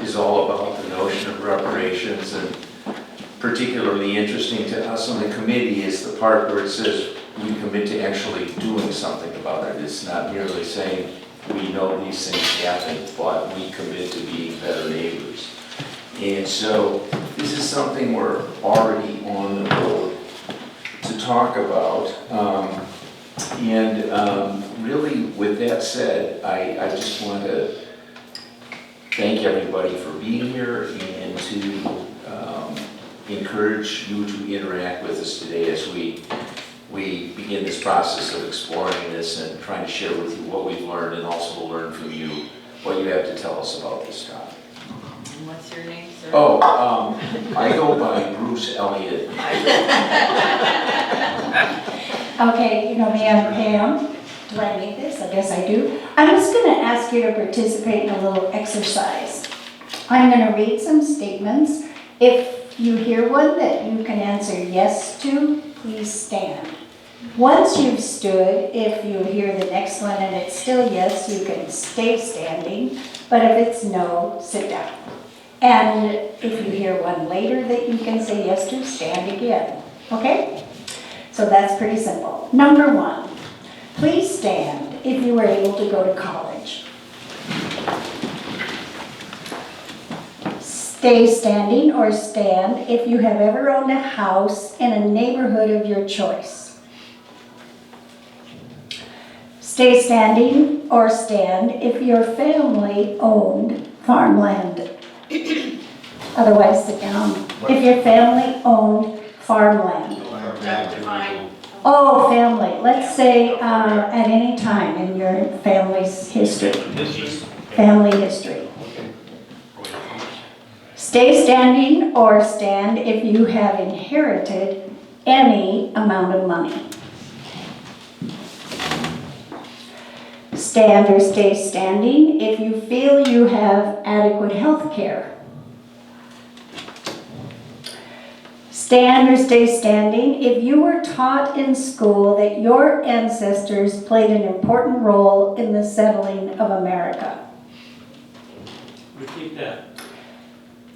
is all about the notion of reparations, and particularly interesting to us on the committee is the part where it says we commit to actually doing something about it. It's not merely saying we know these things happen, but we commit to being better neighbors. And so this is something we're already on the road to talk about. Really, with that said, I just want to thank everybody for being here and to encourage you to interact with us today as we begin this process of exploring this and trying to share with you what we've learned, and also learn from you what you have to tell us about this topic. And what's your name, sir? Oh, I go by Bruce Elliott. Okay, you know me, I'm Pam. Do I need this? I guess I do. I'm just going to ask you to participate in a little exercise. I'm going to read some statements. If you hear one that you can answer yes to, please stand. Once you've stood, if you hear the next one and it's still yes, you can stay standing. But if it's no, sit down. And if you hear one later that you can say yes to, stand again. Okay? So that's pretty simple. Number 1, please stand if you were able to go to college. Stay standing or stand if you have ever owned a house in a neighborhood of your choice. Stay standing or stand if your family owned farmland. Otherwise, sit down. If your family owned farmland. Oh, family. Let's say at any time in your family's history. Family history. Stay standing or stand if you have inherited any amount of money. Stand or stay standing if you feel you have adequate health care. Stand or stay standing if you were taught in school that your ancestors played an important role in the settling of America. Repeat that.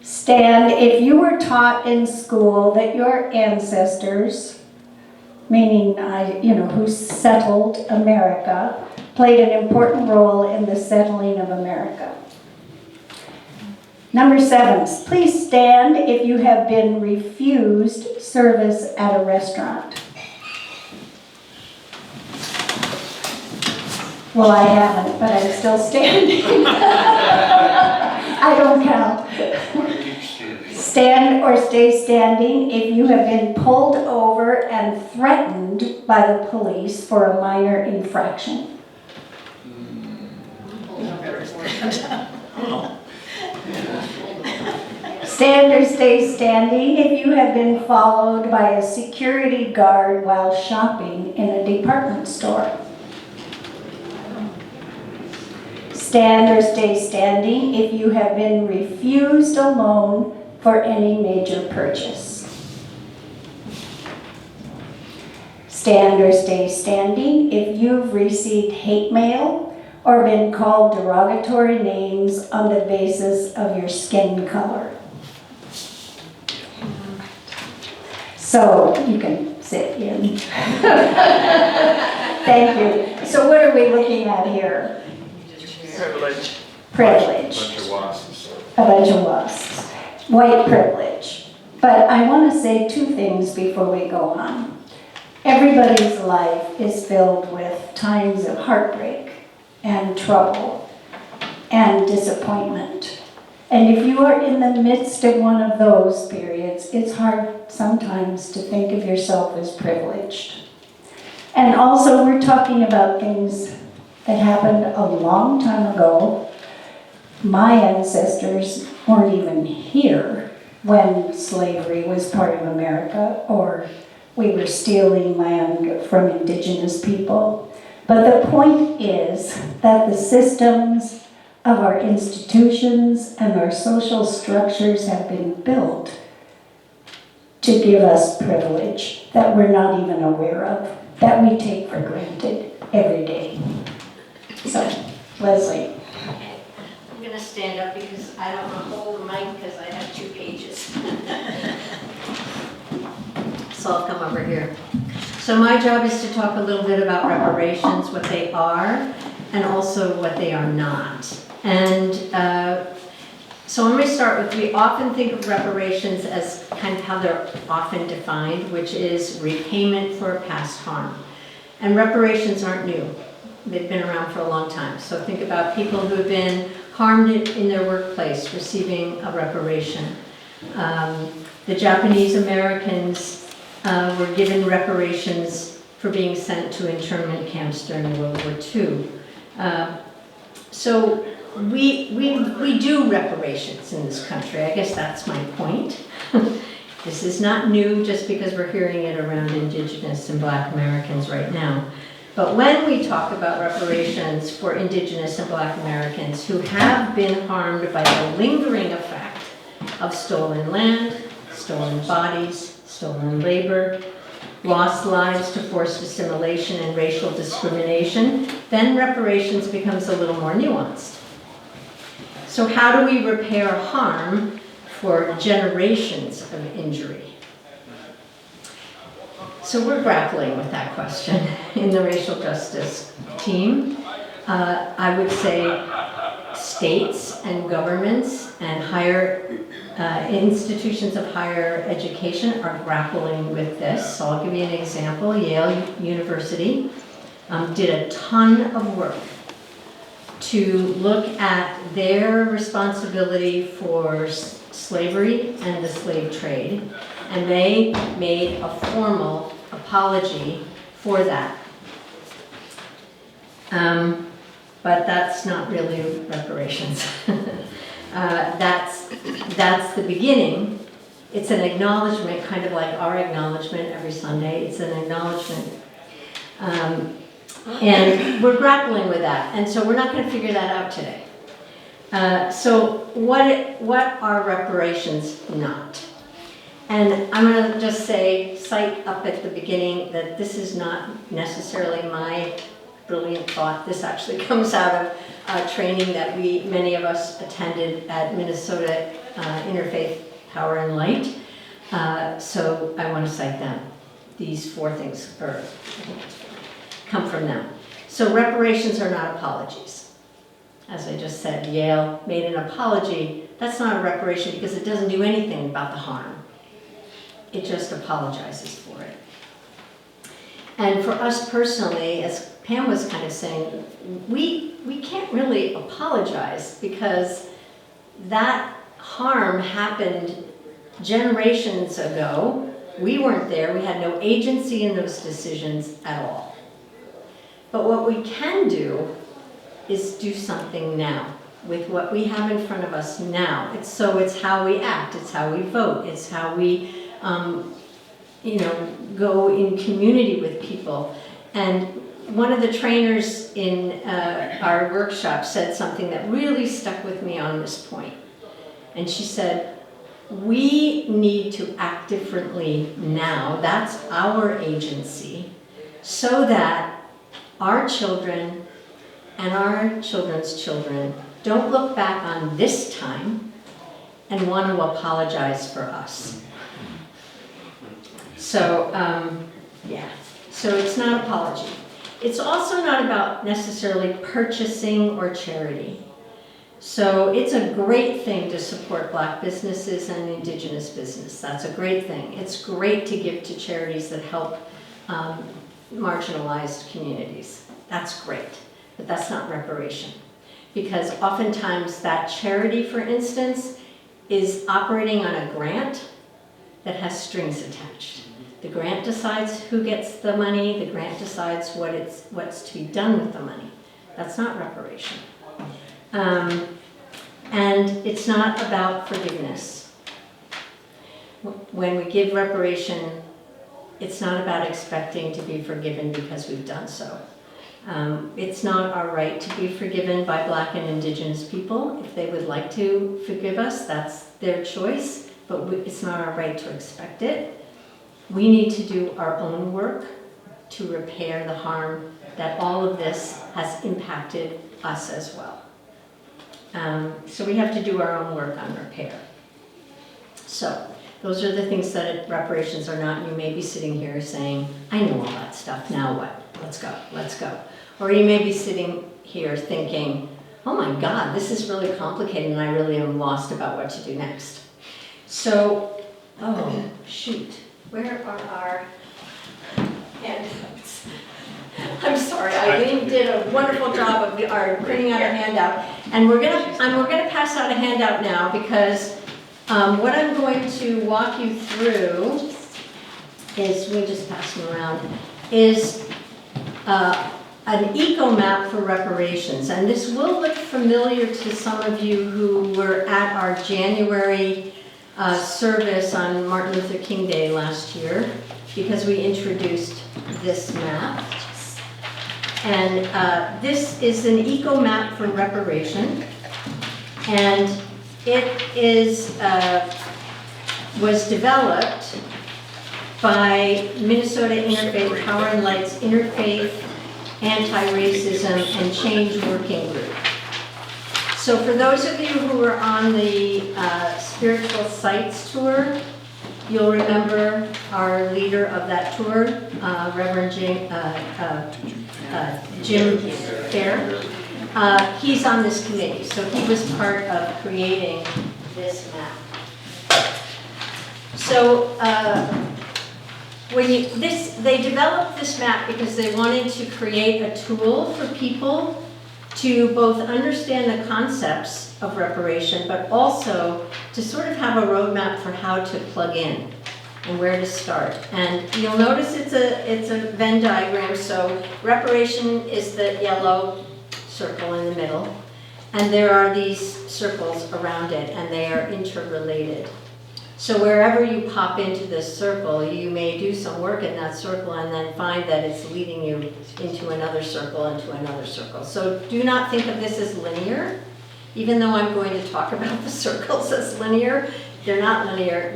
Stand if you were taught in school that your ancestors, meaning who settled America, played an important role in the settling of America. Number 7, please stand if you have been refused service at a restaurant. Well, I haven't, but I'm still standing. I don't count. Stand or stay standing if you have been pulled over and threatened by the police for a minor infraction. Stand or stay standing if you have been followed by a security guard while shopping in a department store. Stand or stay standing if you have been refused a loan for any major purchase. Stand or stay standing if you've received hate mail or been called derogatory names on the basis of your skin color. So you can sit in. Thank you. So what are we looking at here? Privilege. Privilege. Bunch of wasps. A bunch of wasps. White privilege. But I want to say 2 things before we go on. Everybody's life is filled with times of heartbreak and trouble and disappointment. And if you are in the midst of one of those periods, it's hard sometimes to think of yourself as privileged. And also, we're talking about things that happened a long time ago. My ancestors weren't even here when slavery was part of America, or we were stealing land from indigenous people. But the point is that the systems of our institutions and our social structures have been built to give us privilege that we're not even aware of, that we take for granted every day. So, Leslie. I'm going to gonna stand up because I don't wanna hold the mic because I have 2 pages. So I'll come over here. So my job is to talk a little bit about reparations, what they are, and also what they are not. And so I'm going to start with, we often think of reparations as kind of how they're often defined, which is repayment for past harm. And reparations aren't new. They've been around for a long time. So think about people who have been harmed in their workplace receiving a reparation. The Japanese Americans were given reparations for being sent to internment camps during World War II. So we do reparations in this country. I guess that's my point. This is not new just because we're hearing it around Indigenous and Black Americans right now. But when we talk about reparations for Indigenous and Black Americans who have been harmed by the lingering effect of stolen land, stolen bodies, stolen labor, lost lives to forced assimilation and racial discrimination, then reparations becomes a little more nuanced. So how do we repair harm for generations of injury? So we're grappling with that question in the racial justice team. I would say states and governments and higher institutions of higher education are grappling with this. So I'll give you an example. Yale University did a ton of work to look at their responsibility for slavery and the slave trade, and they made a formal apology for that. But that's not really reparations. That's the beginning. It's an acknowledgement, kind of like our acknowledgement every Sunday. It's an acknowledgement. And we're grappling with that. And so we're not going to figure that out today. So what are reparations not? And I'm going to just cite up at the beginning that this is not necessarily my brilliant thought. This actually comes out of training that many of us attended at Minnesota Interfaith Power and Light. So I want to cite them. These 4 things come from them. So reparations are not apologies. As I just said, Yale made an apology. That's not a reparation because it doesn't do anything about the harm. It just apologizes for it. And for us personally, as Pam was kind of saying, we can't really apologize because that harm happened generations ago. We weren't there. We had no agency in those decisions at all. But what we can do is do something now with what we have in front of us now. It's how we act. It's how we vote. It's how we go in community with people. And one of the trainers in our workshop said something that really stuck with me on this point. And she said, we need to act differently now. That's our agency, so that our children and our children's children don't look back on this time and want to apologize for us. So, so it's not apology. It's also not about necessarily purchasing or charity. So it's a great thing to support Black businesses and Indigenous business. That's a great thing. It's great to give to charities that help marginalized communities. That's great, but that's not reparation. Because oftentimes that charity, for instance, is operating on a grant that has strings attached. The grant decides who gets the money, the grant decides what's to be done with the money. That's not reparation. And it's not about forgiveness. When we give reparation, it's not about expecting to be forgiven because we've done so. It's not our right to be forgiven by Black and Indigenous people. If they would like to forgive us, that's their choice, but it's not our right to expect it. We need to do our own work to repair the harm that all of this has impacted us as well. So we have to do our own work on repair. So those are the things that reparations are not. You may be sitting here saying, I know all that stuff, now what? Let's go, let's go. Or you may be sitting here thinking, oh my God, this is really complicated and I really am lost about what to do next. So, oh shoot, where are our handouts? I'm sorry, Eileen did a wonderful job of printing out a handout. And we're gonna pass out a handout now because what I'm going to walk you through is, we just pass them around, is an eco map for reparations. And this will look familiar to some of you who were at our January service on Martin Luther King Day last year, because we introduced this map. And this is an eco map for reparation. And it is, was developed by Minnesota Interfaith Power and Light's Interfaith Anti-Racism and Change Working Group. So for those of you who were on the Spiritual Sites tour, you'll remember our leader of that tour, Reverend Jim Fair. He's on this committee, so he was part of creating this map. So they developed this map because they wanted to create a tool for people to both understand the concepts of reparation, but also to sort of have a roadmap for how to plug in and where to start. And you'll notice it's a Venn diagram. So reparation is the yellow circle in the middle, and there are these circles around it, and they are interrelated. So wherever you pop into this circle, you may do some work in that circle and then find that it's leading you into another circle, into another circle. So do not think of this as linear. Even though I'm going to talk about the circles as linear, they're not linear.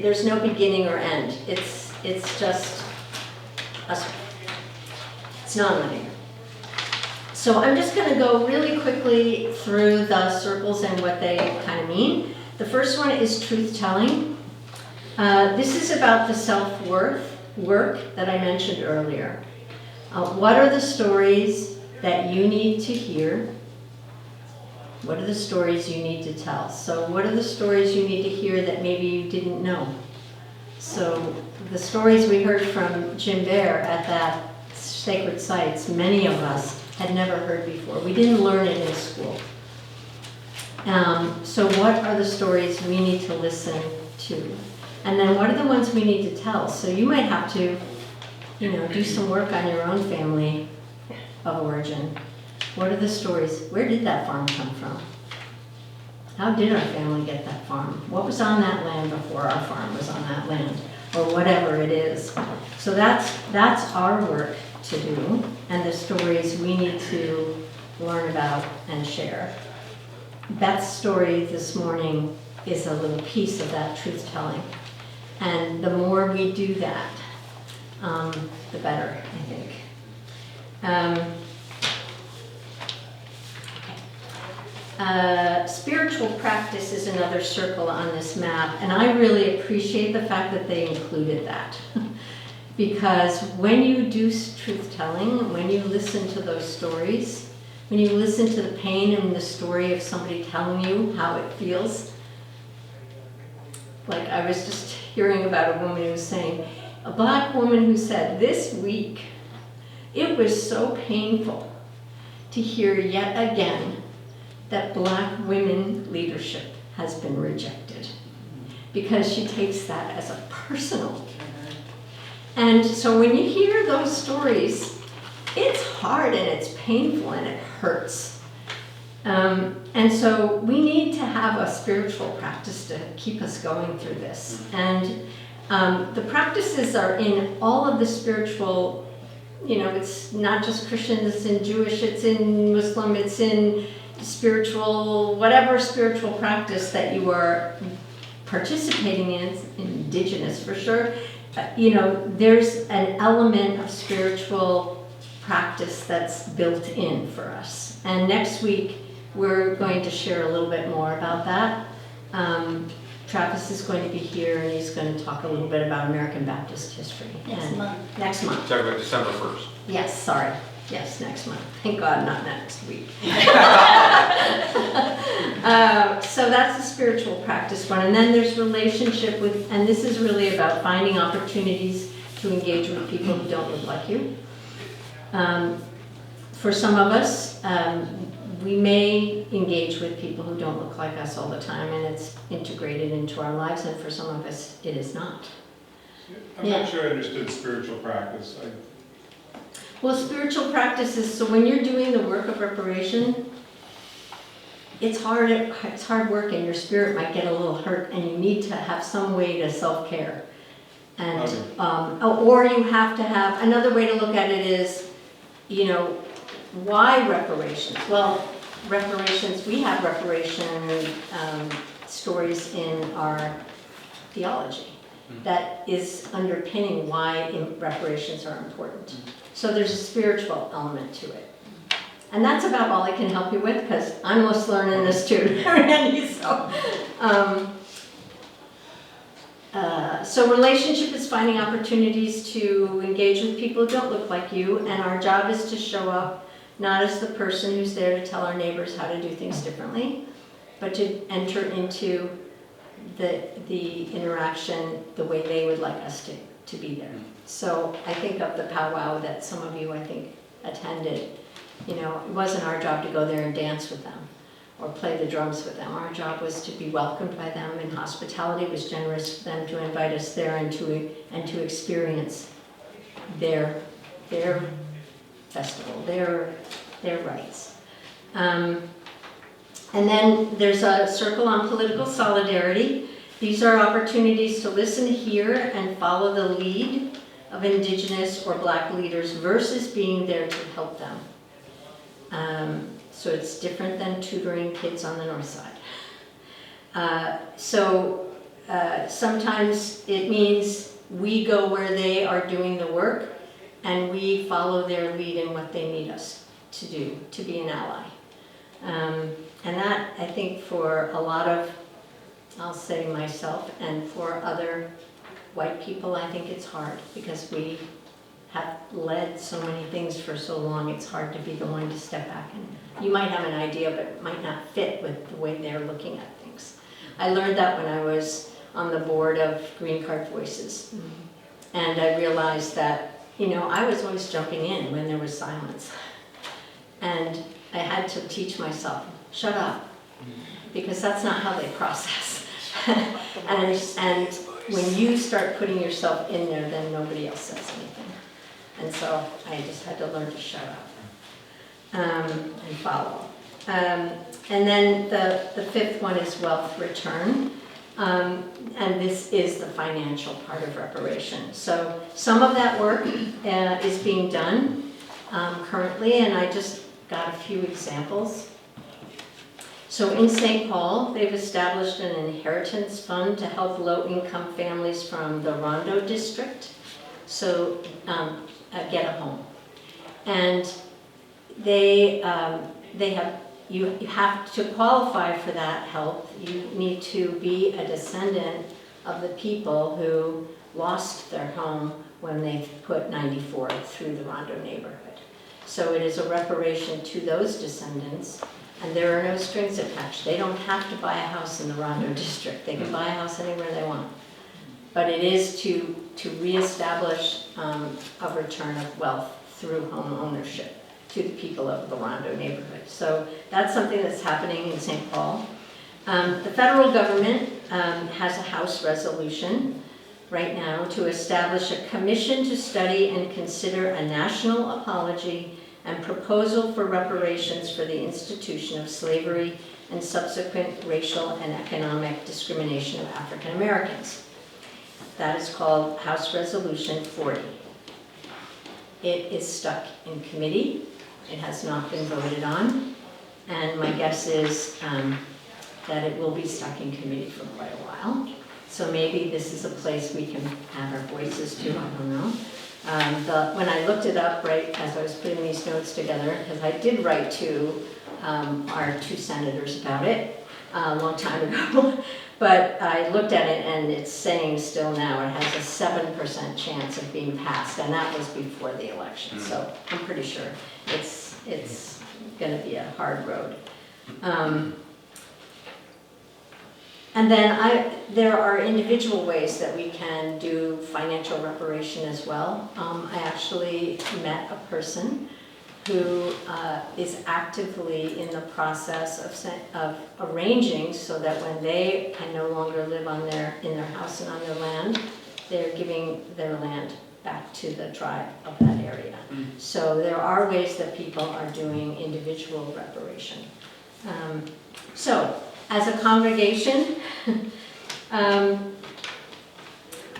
There's no beginning or end. It's just a circle. It's non-linear. So I'm just going to go really quickly through the circles and what they kind of mean. The first one is truth-telling. This is about the self-worth work that I mentioned earlier. What are the stories that you need to hear? What are the stories you need to tell? So what are the stories you need to hear that maybe you didn't know? So the stories we heard from Jim Bear at that Sacred Sites, many of us had never heard before. We didn't learn it in school. So what are the stories we need to listen to? And then what are the ones we need to tell? So you might have to, do some work on your own family of origin. What are the stories? Where did that farm come from? How did our family get that farm? What was on that land before our farm was on that land? Or whatever it is. So that's our work to do, and the stories we need to learn about and share. Beth's story this morning is a little piece of that truth-telling. And the more we do that, the better, I think. Spiritual practice is another circle on this map, and I really appreciate the fact that they included that. Because when you do truth-telling, when you listen to those stories, when you listen to the pain and the story of somebody telling you how it feels, like I was just hearing about a woman who was saying, a Black woman who said, this week, it was so painful to hear yet again that Black women leadership has been rejected, because she takes that as a personal. And so when you hear those stories, it's hard and it's painful and it hurts. And so we need to have a spiritual practice to keep us going through this. And the practices are in all of the spiritual, it's not just Christian, it's in Jewish, it's in Muslim, it's in spiritual, whatever spiritual practice that you are participating in, it's indigenous for sure. There's an element of spiritual practice that's built in for us. And next week, we're going to share a little bit more about that. Travis is going to be here and he's going to talk a little bit about American Baptist history. Next And- month. Next month. Talk about December 1st. Yes, sorry. Yes, next month. Thank God, not next week. So that's the spiritual practice one. And then there's relationship with, and this is really about finding opportunities to engage with people who don't look like you. For some of us, we may engage with people who don't look like us all the time, and it's integrated into our lives, and for some of us, it is not. I'm Yeah. not sure I understood spiritual practice. Well, spiritual practices, so when you're doing the work of reparation, it's hard work and your spirit might get a little hurt and you need to have some way to self-care. And, Okay. or you have to have, another way to look at it is, you know, why reparations? Well, reparations, we have reparation stories in our theology that is underpinning why reparations are important. So there's a spiritual element to it. And that's about all I can help you with, because I'm just learning this too, Randy, so relationship is finding opportunities to engage with people who don't look like you, and our job is to show up not as the person who's there to tell our neighbors how to do things differently, but to enter into the interaction the way they would like us to be there. So I think of the powwow that some of you, I think, attended. You know, it wasn't our job to go there and dance with them or play the drums with them. Our job was to be welcomed by them, and hospitality was generous for them to invite us there and to experience their festival, their rites. And then there's a circle on political solidarity. These are opportunities to listen, hear, and follow the lead of Indigenous or Black leaders versus being there to help them. So it's different than tutoring kids on the north side. Sometimes it means we go where they are doing the work and we follow their lead in what they need us to do, to be an ally. And that, I think, for a lot of, I'll say myself, and for other white people, I think it's hard because we have led so many things for so long, it's hard to be the one to step back. And you might have an idea, but it might not fit with the way they're looking at things. I learned that when I was on the board of Green Card Voices. And I realized that, you know, I was always jumping in when there was silence. And I had to teach myself, shut up, because that's not how they process. and when you start putting yourself in there, then nobody else says anything. And so I just had to learn to shut up and follow. And then the fifth one is wealth return. And this is the financial part of reparation. So some of that work is being done currently, and I just got a few examples. So in St. Paul, they've established an inheritance fund to help low-income families from the Rondo district get a home. And you have to qualify for that help. You need to be a descendant of the people who lost their home when they put 94 through the Rondo neighborhood. So it is a reparation to those descendants, and there are no strings attached. They don't have to buy a house in the Rondo district. They can buy a house anywhere they want. But it is to reestablish a return of wealth through home ownership to the people of the Rondo neighborhood. So that's something that's happening in St. Paul. The federal government has a House resolution right now to establish a commission to study and consider a national apology and proposal for reparations for the institution of slavery and subsequent racial and economic discrimination of African Americans. That is called House Resolution 40. It is stuck in committee. It has not been voted on. And my guess is that it will be stuck in committee for quite a while. So maybe this is a place we can add our voices to, I don't know. When I looked it up right as I was putting these notes together, because I did write to our two senators about it a long time ago. But I looked at it and it's saying still now it has a 7% chance of being passed, and that was before the election. So I'm pretty sure it's gonna be a hard road. And then there are individual ways that we can do financial reparation as well. I actually met a person who is actively in the process of arranging so that when they can no longer live in their house and on their land, they're giving their land back to the tribe of that area. So there are ways that people are doing individual reparation. So as a congregation,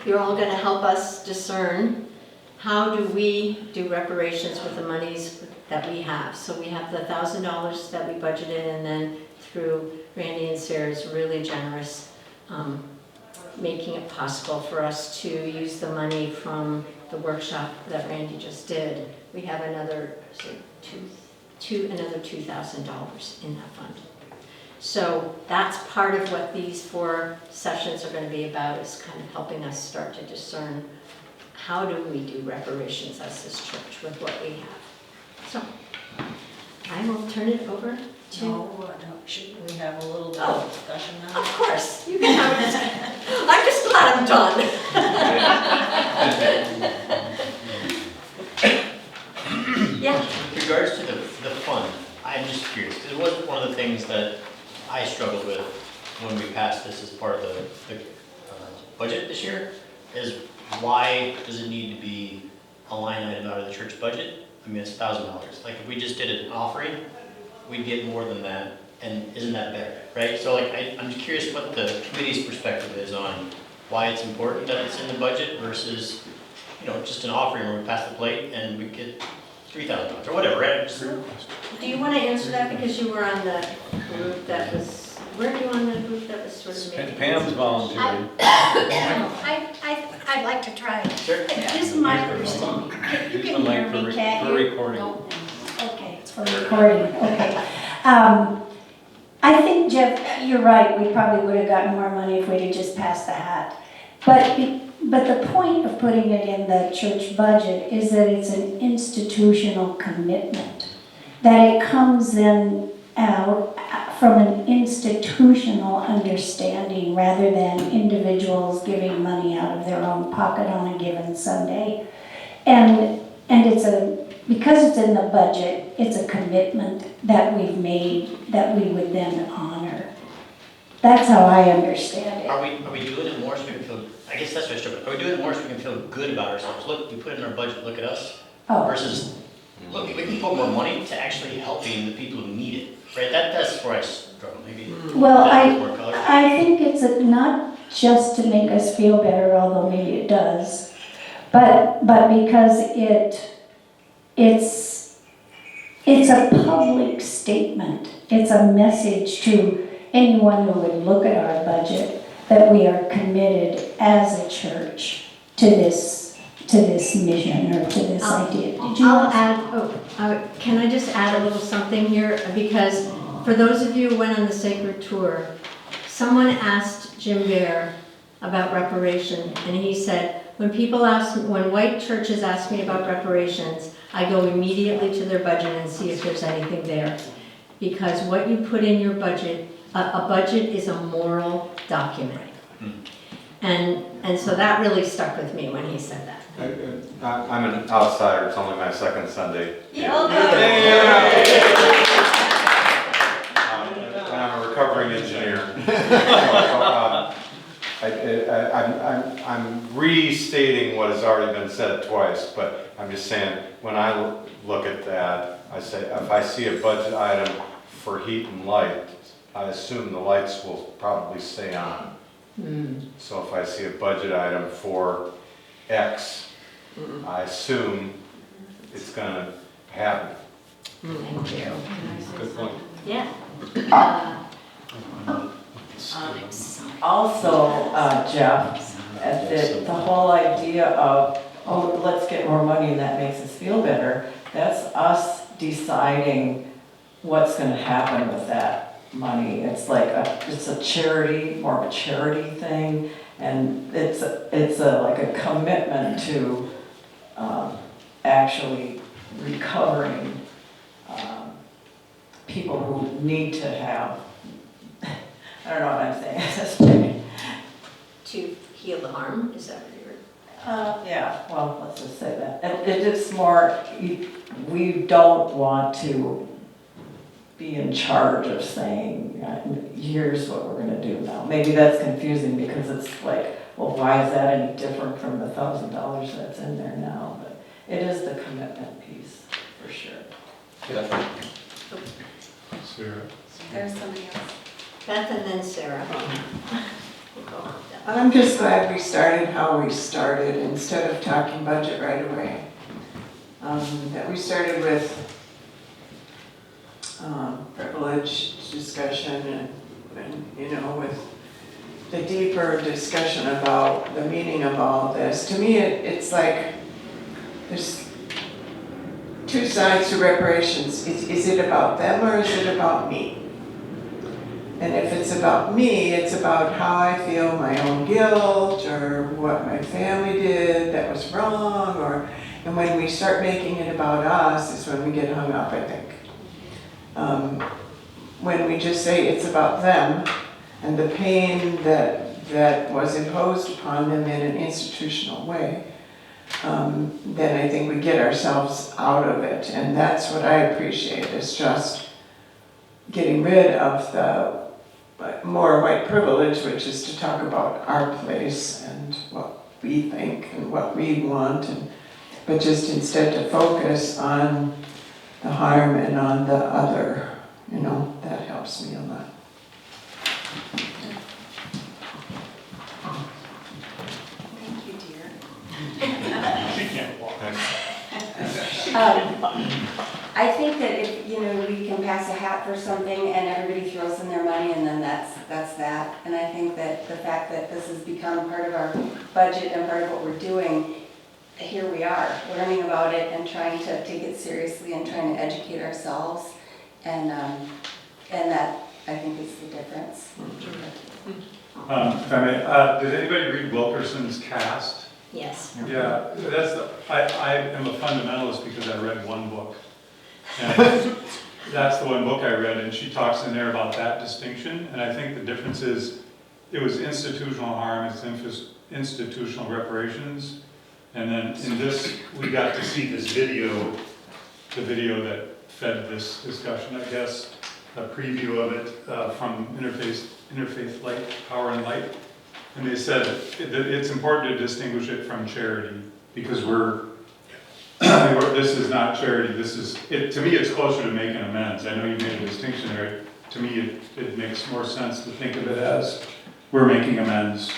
you're all going to help us discern how do we do reparations with the monies that we have. So we have the $1,000 that we budgeted, and then through Randy and Sarah's really generous making it possible for us to use the money from the workshop that Randy just did. We have another $2,000 in that fund. So that's part of what these 4 sessions are going to be about, is kind of helping us start to discern how do we do reparations as this church with what we have. So I will turn it over to... No, should we have a little bit Oh. of discussion now? Of course, you can have it. I'm just glad I'm done. Yeah. With regards to the fund, I'm just curious, because it wasn't one of the things that I struggled with when we passed this as part of the budget this year, is why does it need to be a line item out of the church budget? I mean, it's $1,000. Like, if we just did an offering, we'd get more than that, and isn't that better, right? So like, I'm just curious what the committee's perspective is on why it's important that it's in the budget versus, just an offering where we pass the plate and we get $3,000 or whatever, right? Do you want to answer that, because you were on the group that was, were you on the group that was sort of making... Pam's volunteering. I'd like to try. Sure. It is my understanding. You can hear me, can't For you? recording. Okay, it's for recording, okay. I think, Jeff, you're right, we probably would have gotten more money if we'd have just passed the hat. But the point of putting it in the church budget is that it's an institutional commitment. That it comes in out from an institutional understanding rather than individuals giving money out of their own pocket on a given Sunday. And because it's in the budget, it's a commitment that we've made that we would then honor. That's how I understand it. Are we doing it more so we can feel, I guess that's what I struggle with. Are we doing it more so we can feel good about ourselves? Look, we put it in our budget, look at us. Oh. Versus, look, we can put more money to actually helping the people who need it, right? That's where I struggle, maybe. Well, that has more color. I think it's not just to make us feel better, although maybe it does, but because it's a public statement. It's a message to anyone who would look at our budget that we are committed as a church to this mission or to this idea. Did you I'll ask? add, can I just add a little something here? Because for those of you who went on the Sacred Tour, someone asked Jim Bear about reparation, and he said, when white churches ask me about reparations, I go immediately to their budget and see if there's anything there. Because what you put in your budget, a budget is a moral document. And so that really stuck with me when he said that. I'm an outsider, it's only my second Sunday. Yeah. And I'm a recovering engineer. I'm restating what has already been said twice, but I'm just saying, when I look at that, I say, if I see a budget item for heat and light, I assume the lights will probably stay on. So if I see a budget item for X, I assume it's gonna happen. Thank you. Good point. Yeah. Also, Jeff, the whole idea of, oh, let's get more money and that makes us feel better, that's us deciding what's gonna happen with that money. It's like it's a charity, more of a charity thing, and it's like a commitment to actually recovering people who need to have, I don't know what I'm saying at this point. To heal the harm, is that what you're? Yeah, well, let's just say that. It is more, we don't want to be in charge of saying, here's what we're gonna do now. Maybe that's confusing because it's like, well, why is that any different from the $1,000 that's in there now? But it is the commitment piece, for sure. Sarah. There's somebody else. Beth and then Sarah. We'll go on that. I'm just glad we started how we started instead of talking budget right away. That we started with privilege discussion and, you know, with the deeper discussion about the meaning of all this. To me, it's like there's two sides to reparations. Is it about them or is it about me? And if it's about me, it's about how I feel my own guilt or what my family did that was wrong, and when we start making it about us is when we get hung up, I think. When we just say it's about them and the pain that was imposed upon them in an institutional way, then I think we get ourselves out of it. And that's what I appreciate, is just getting rid of the more white privilege, which is to talk about our place and what we think and what we want, but just instead to focus on the harm and on the other. You know, that helps me a lot. Thank you, dear. She can't walk. I think that if, you know, we can pass a hat for something and everybody throws in their money and then that's that. And I think that the fact that this has become part of our budget and part of what we're doing, here we are, learning about it and trying to take it seriously and trying to educate ourselves. And that, I think, is the difference. If I may, did anybody read Wilkerson's Cast? Yes. Yeah, I am a fundamentalist because I read one book. And that's the one book I read, and she talks in there about that distinction. And I think the difference is, it was institutional harm, it's institutional reparations. And then in this, we got to see this video, the video that fed this discussion, I guess, a preview of it from Interfaith Light, Power and Light. And they said that it's important to distinguish it from charity, because this is not charity, to me it's closer to making amends. I know you made a distinction there. To me it makes more sense to think of it as we're making amends.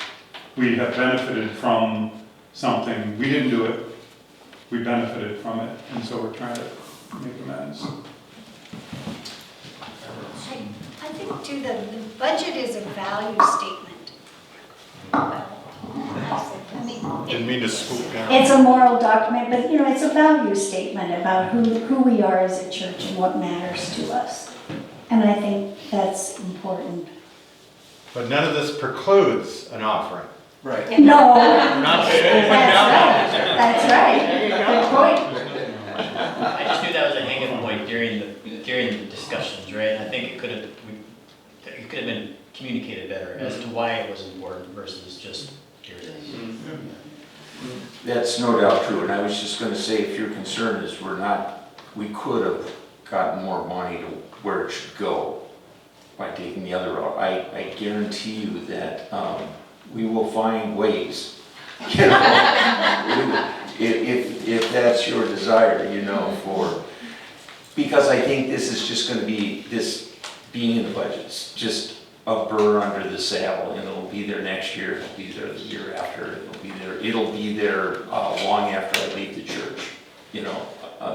We have benefited from something, we didn't do it, we benefited from it, and so we're trying to make amends. I think too, the budget is a value statement. I mean, Didn't mean to swoop down. It's a moral document, but you know, it's a value statement about who we are as a church and what matters to us. And I think that's important. But none of this precludes an offering. Right. No, We're not saying that's right. Good point. I just knew that was a hanging point during the discussions, right? And I think it could have been communicated better as to why it was important versus just here it is. That's no doubt true, and I was just gonna say, if your concern is we could have gotten more money to where it should go by taking the other route. I guarantee you that we will find ways, you know, if that's your desire, you know, because I think this is just gonna be, this being in the budget's just a burr under the saddle, and it'll be there next year, it'll be there the year after, it'll be there long after I leave the church, you know.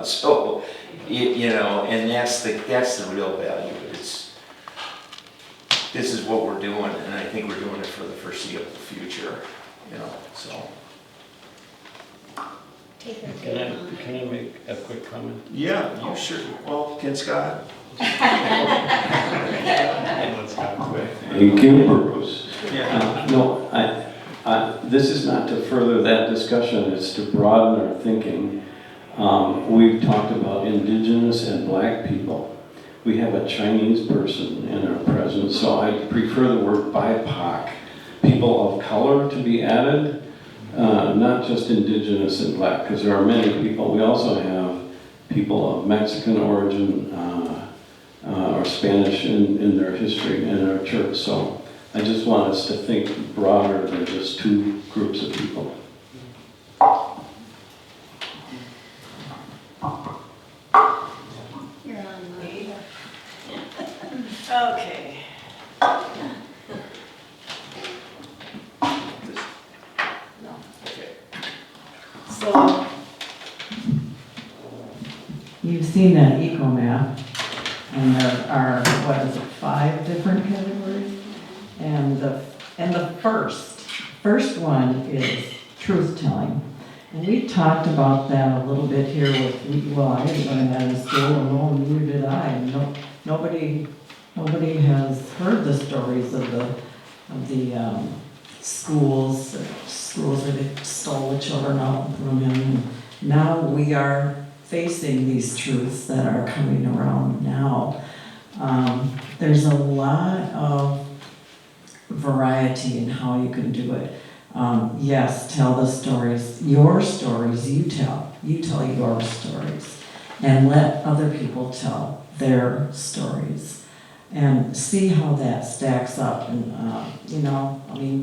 So, you know, and that's the real value. This is what we're doing, and I think we're doing it for the foreseeable future, you know, so. Take her Can I make a quick comment? Yeah, you sure, well, can Scott? Let's go quick. Thank you, Bruce. Yeah. No, this is not to further that discussion, it's to broaden our thinking. We've talked about indigenous and black people. We have a Chinese person in our presence, so I prefer the word BIPOC, people of color, to be added, not just indigenous and black, because there are many people. We also have people of Mexican origin or Spanish in their history in our church. So I just want us to think broader than just two groups of people. You're on the. Okay. So, you've seen that eco map, and there are, what is it, 5 different categories? And the first one is truth-telling. And we talked about that a little bit here with, well, I didn't learn that in school alone, neither did I. Nobody has heard the stories of the schools where they stole the children out from them. And now we are facing these truths that are coming around now. There's a lot of variety in how you can do it. Yes, tell the stories, your stories you tell your stories, and let other people tell their stories, and see how that stacks up. And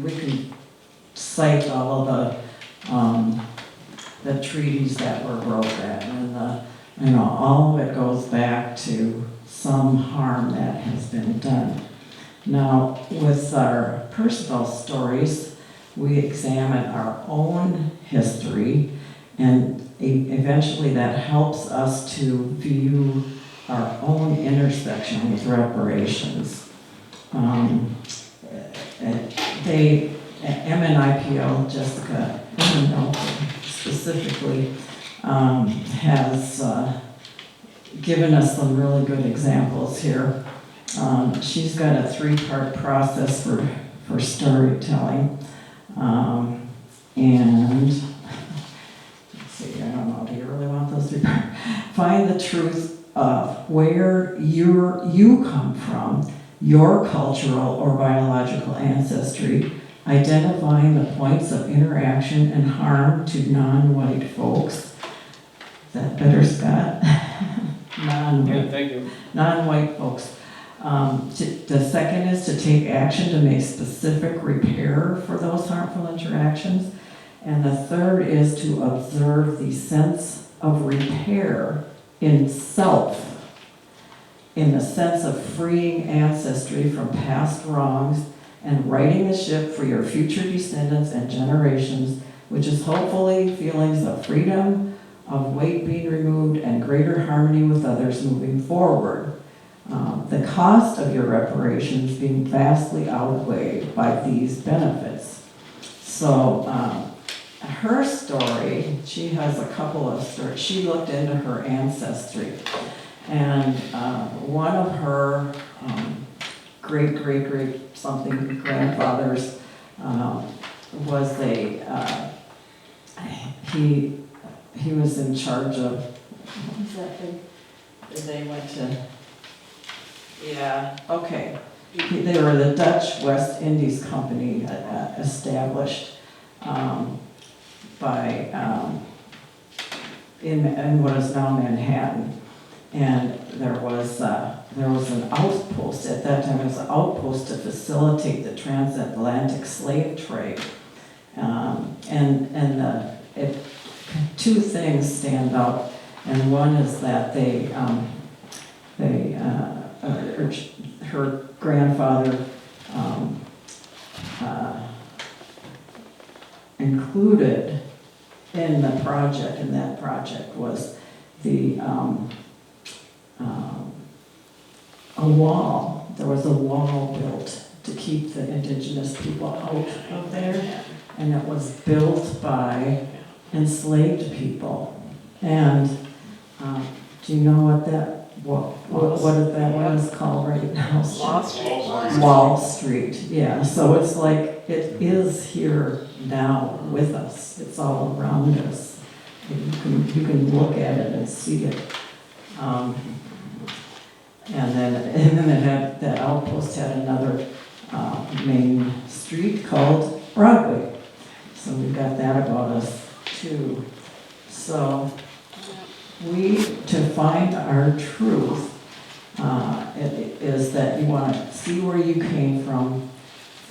we can cite all of the treaties that were wrote at, and all of it goes back to some harm that has been done. Now, with our personal stories, we examine our own history, and eventually that helps us to view our own intersection with reparations. MNIPO, Jessica specifically, has given us some really good examples here. She's got a 3-part process for storytelling. And let's see, I don't know, do you really want those 3 parts? Find the truth of where you come from, your cultural or biological ancestry, identifying the points of interaction and harm to non-white folks. Is that better, Scott? Thank you. Non-white folks. The second is to take action to make specific repair for those harmful interactions. And the third is to observe the sense of repair in self, in the sense of freeing ancestry from past wrongs and righting the ship for your future descendants and generations, which is hopefully feelings of freedom, of weight being removed, and greater harmony with others moving forward. The cost of your reparations being vastly outweighed by these benefits. So her story, she has a couple of stories. She looked into her ancestry, and one of her great something grandfathers was he was in charge of, what was that thing? They went to, yeah, okay. They were the Dutch West Indies Company established in what is now Manhattan. And there was an outpost, at that time it was an outpost to facilitate the transatlantic slave trade. Two things stand out, and one is that her grandfather included in that project was a wall. There was a wall built to keep the indigenous people out of there, and it was built by enslaved people. And do you know what what is that one is called right now? Wall Street. Wall Street, yeah, so it's like, it is here now with us, it's all around us. You can look at it and see it. And then it had, that outpost had another main street called Broadway. So we've got that about us too. So to find our truth, is that you want to see where you came from,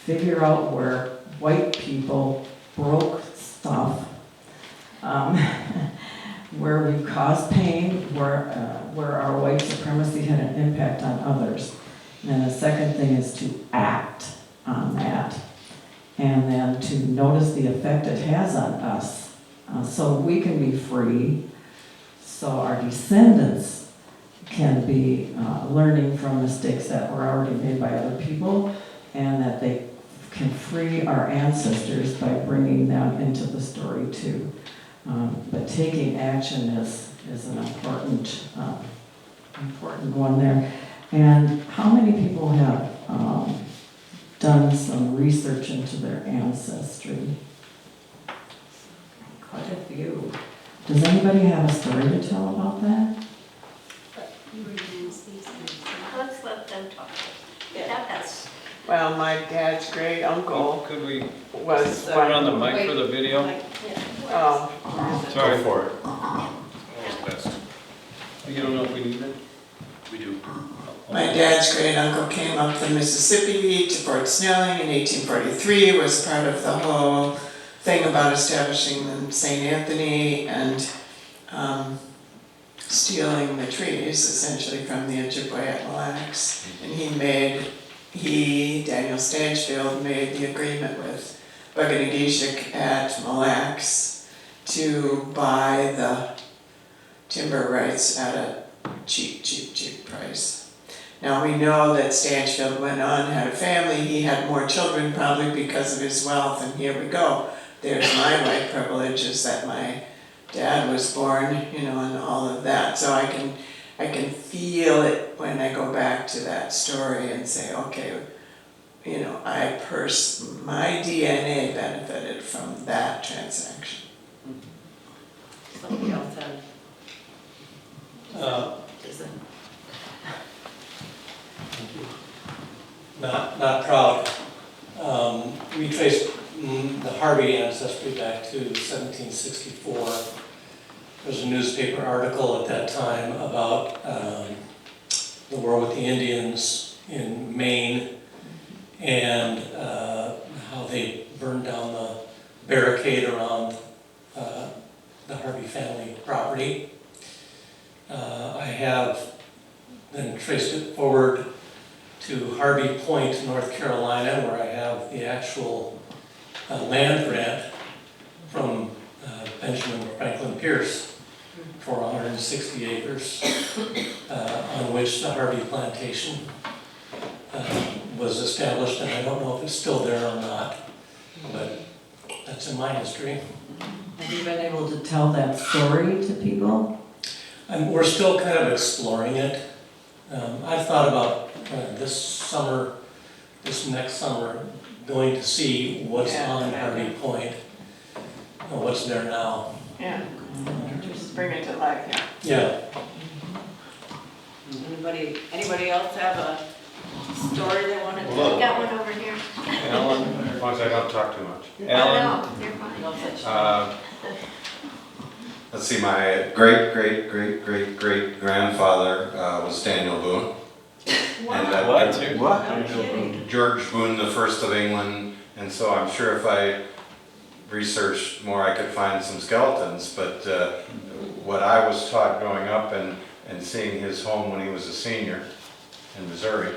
figure out where white people broke stuff, where we caused pain, where our white supremacy had an impact on others. And the second thing is to act on that, and then to notice the effect it has on us, so we can be free, so our descendants can be learning from mistakes that were already made by other people, and that they can free our ancestors by bringing them into the story too. But taking action is an important one there. And how many people have done some research into their ancestry? Quite a few. Does anybody have a story to tell about that? Let's let them talk. That's. Well, my dad's great uncle Could we was turn on the one. mic for the video? Oh, Sorry. Go for it. You don't know if we need it? We do. my dad's great uncle came up the Mississippi to Fort Snelling in 1843, was part of the whole thing about establishing the St. Anthony and stealing the trees essentially from the Ojibwe at Mille Lacs. And Daniel Stanchfield, made the agreement with Bugganageeshik at Mille Lacs to buy the timber rights at a cheap price. Now we know that Stanchfield went on, had a family, he had more children probably because of his wealth, and here we go. There's my white privilege, is that my dad was born, and all of that. So I can feel it when I go back to that story and say, okay, my DNA benefited from that transaction. Somebody else had. Not proud. We traced the Harvey ancestry back to 1764. There was a newspaper article at that time about the war with the Indians in Maine, and how they burned down the barricade around the Harvey family property. I have then traced it forward to Harvey Point, North Carolina, where I have the actual land grant from Benjamin Franklin Pierce for 160 acres, on which the Harvey Plantation was established, and I don't know if it's still there or not, but that's in my history. Have you been able to tell that story to people? We're still kind of exploring it. I've thought about this next summer, going to see what's on Harvey Point, and what's there now. Yeah, just bring it to life, Yeah. Anybody else have a story they want to We tell? got one over here. Alan? As long as I don't talk too much. Alan? No, you're fine. Let's see, my great grandfather was Daniel Boone. And What? George Boone, the first of England, and so I'm sure if I researched more I could find some skeletons, but what I was taught growing up and seeing his home when he was a senior in Missouri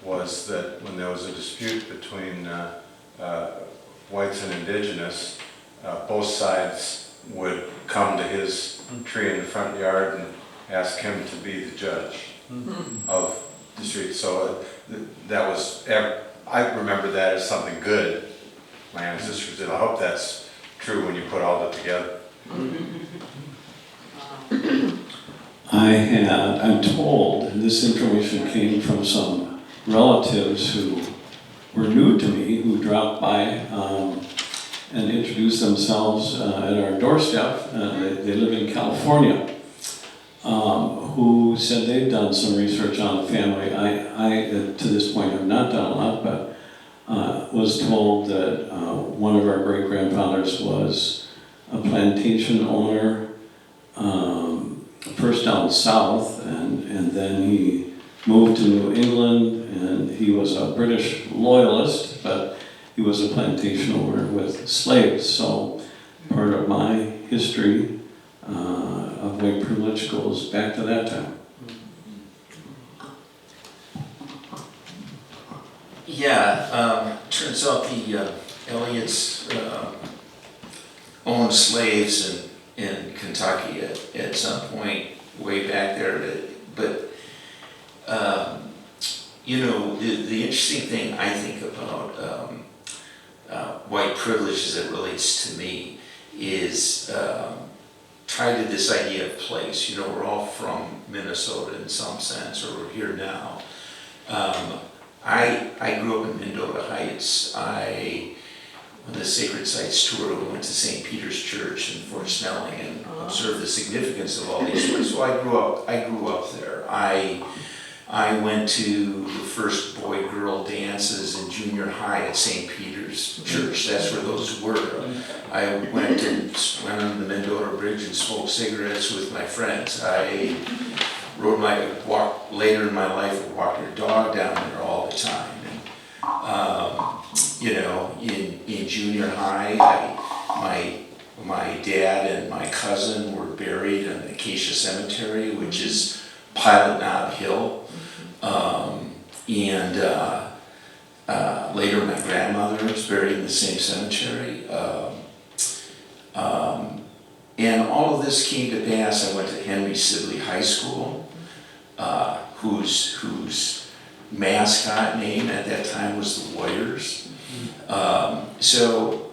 was that when there was a dispute between whites and indigenous, both sides would come to his tree in the front yard and ask him to be the judge of the street. So that was, I remember that as something good my ancestors did. I hope that's true when you put all that together. I'm told, and this information came from some relatives who were new to me, who dropped by and introduced themselves at our doorstep. They live in California, who said they've done some research on the family. I to this point, have not done a lot, but was told that one of our great-grandfathers was a plantation owner, first down south, and then he moved to New England, and he was a British loyalist, but he was a plantation owner with slaves. So part of my history of white privilege goes back to that time. Yeah, turns out the Elliots owned slaves in Kentucky at some point way back there. But you know, the interesting thing I think about white privilege as it relates to me is tied to this idea of place. You know, we're all from Minnesota in some sense, or we're here now. I grew up in Mendota Heights. On the Sacred Sites tour, we went to St. Peter's Church in Fort Snelling and observed the significance of all these places. So I grew up there. I went to the first boy-girl dances in junior high at St. Peter's Church. That's where those were. I went on the Mendota Bridge and smoked cigarettes with my friends. I walked later in my life, I walked our dog down there all the time. You know, in junior high, my dad and my cousin were buried in Acacia Cemetery, which is Pilot Knob Hill. Later my grandmother was buried in the same cemetery. And all of this came to pass. I went to Henry Sibley High School, whose mascot name at that time was the Warriors. So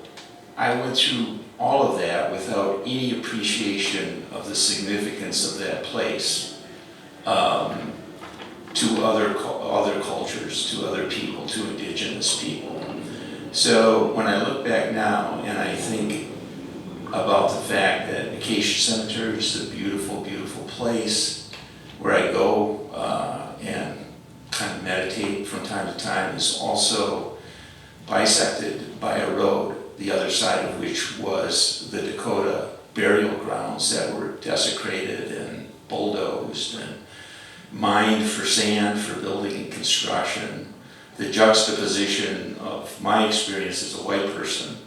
I went through all of that without any appreciation of the significance of that place to other cultures, to other people, to indigenous people. So when I look back now and I think about the fact that Acacia Cemetery is a beautiful, beautiful place where I go and kind of meditate from time to time, is also bisected by a road, the other side of which was the Dakota burial grounds that were desecrated and bulldozed and mined for sand for building and construction. The juxtaposition of my experience as a white person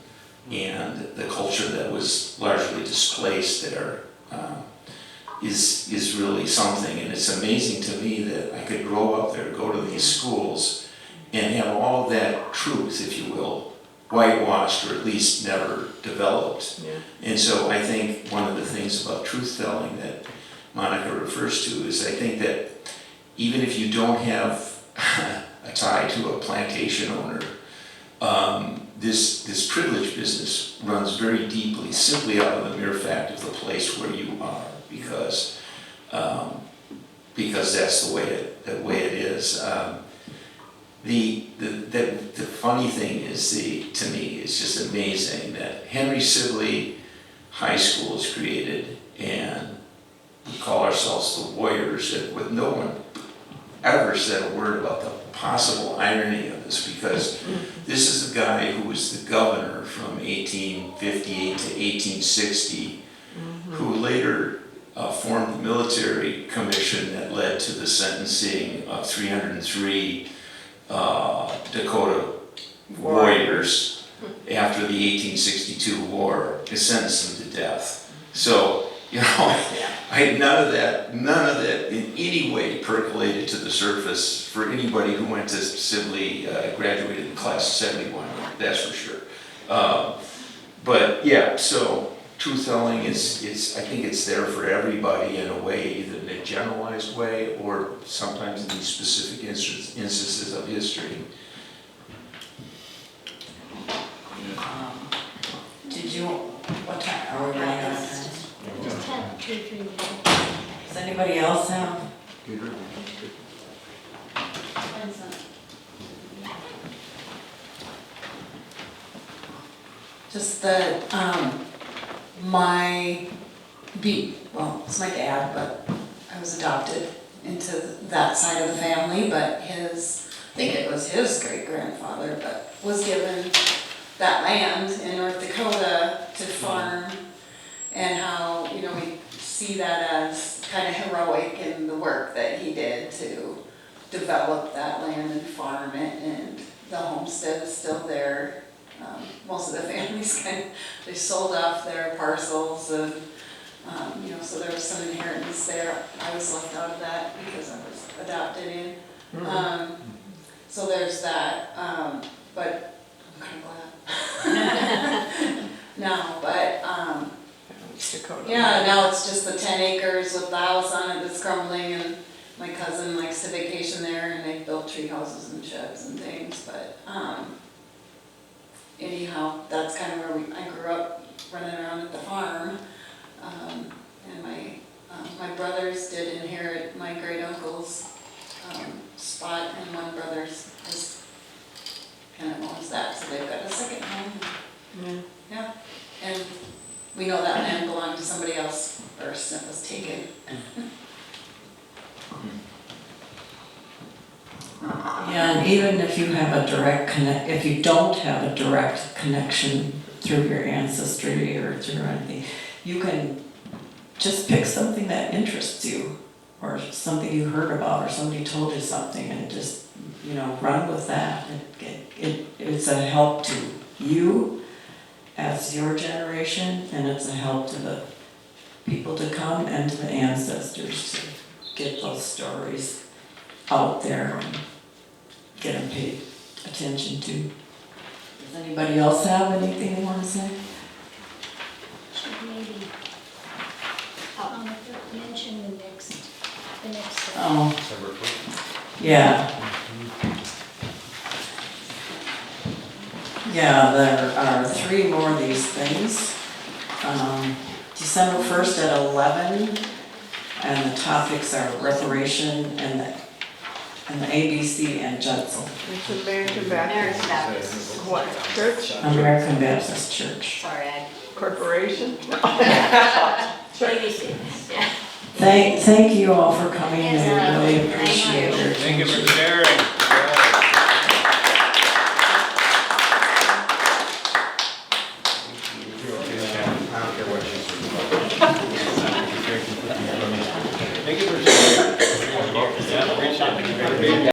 and the culture that was largely displaced there is really something. And it's amazing to me that I could grow up there, go to these schools, and have all of that truth, if you will, whitewashed or at least never developed. Yeah. And so I think one of the things about truth telling that Monica refers to is I think that even if you don't have a tie to a plantation owner, this privilege business runs very deeply, simply out of the mere fact of the place where you are, because that's the way it is. The funny thing is, to me, it's just amazing that Henry Sibley High School is created, and we call ourselves the Warriors, with no one ever said a word about the possible irony of this, because this is the guy who was the governor from 1858 to 1860, who later formed the military commission that led to the sentencing of 303 Dakota warriors after the 1862 war, to sentence them to death. So, you know, none of that in any way percolated to the surface for anybody who went to Sibley, graduated in class of 71, that's for sure. But yeah, so truth telling is I think it's there for everybody in a way, either in a generalized way or sometimes in these specific instances of history. Did you, what time, are we running out of time? Just 10, 2, 3 minutes. Does anybody else have? Just that, well, it's my dad, but I was adopted into that side of the family, but I think it was his great-grandfather, but was given that land in North Dakota to farm, and how, we see that as kind of heroic in the work that he did to develop that land and farm it, and the homestead is still there. Most of the families they sold off their parcels, and so there was some inheritance there. I was left out of that because I was adopted in. So there's that, but I'm kind of glad. No, but yeah, now it's just the 10 acres with the house on it that's crumbling, and my cousin likes to vacation there, and they built tree houses and sheds and things, but anyhow, that's kind of where I grew up, running around at the farm. And my brothers did inherit my great uncle's spot, and one brother's is kind of owns that, so they've got a second home. Yeah, and we know that land belonged to somebody else first, and it was taken. Yeah, and even if you have if you don't have a direct connection through your ancestry or through anything, you can just pick something that interests you, or something you heard about, or somebody told you something, and just, run with that. It's a help to you as your generation, and it's a help to the people to come and to the ancestors to get those stories out there and get them paid attention to. Does anybody else have anything they want to say? Should maybe mention the next. Oh. Yeah. Yeah, there are 3 more of these things. December 1st at 11, and the topics are reparation and the ABC and Judson. It's American Baptist. What, church? American Baptist Church. Sorry, Corporation? ABC. Thank you all for coming, I really appreciate it. Thank you for sharing.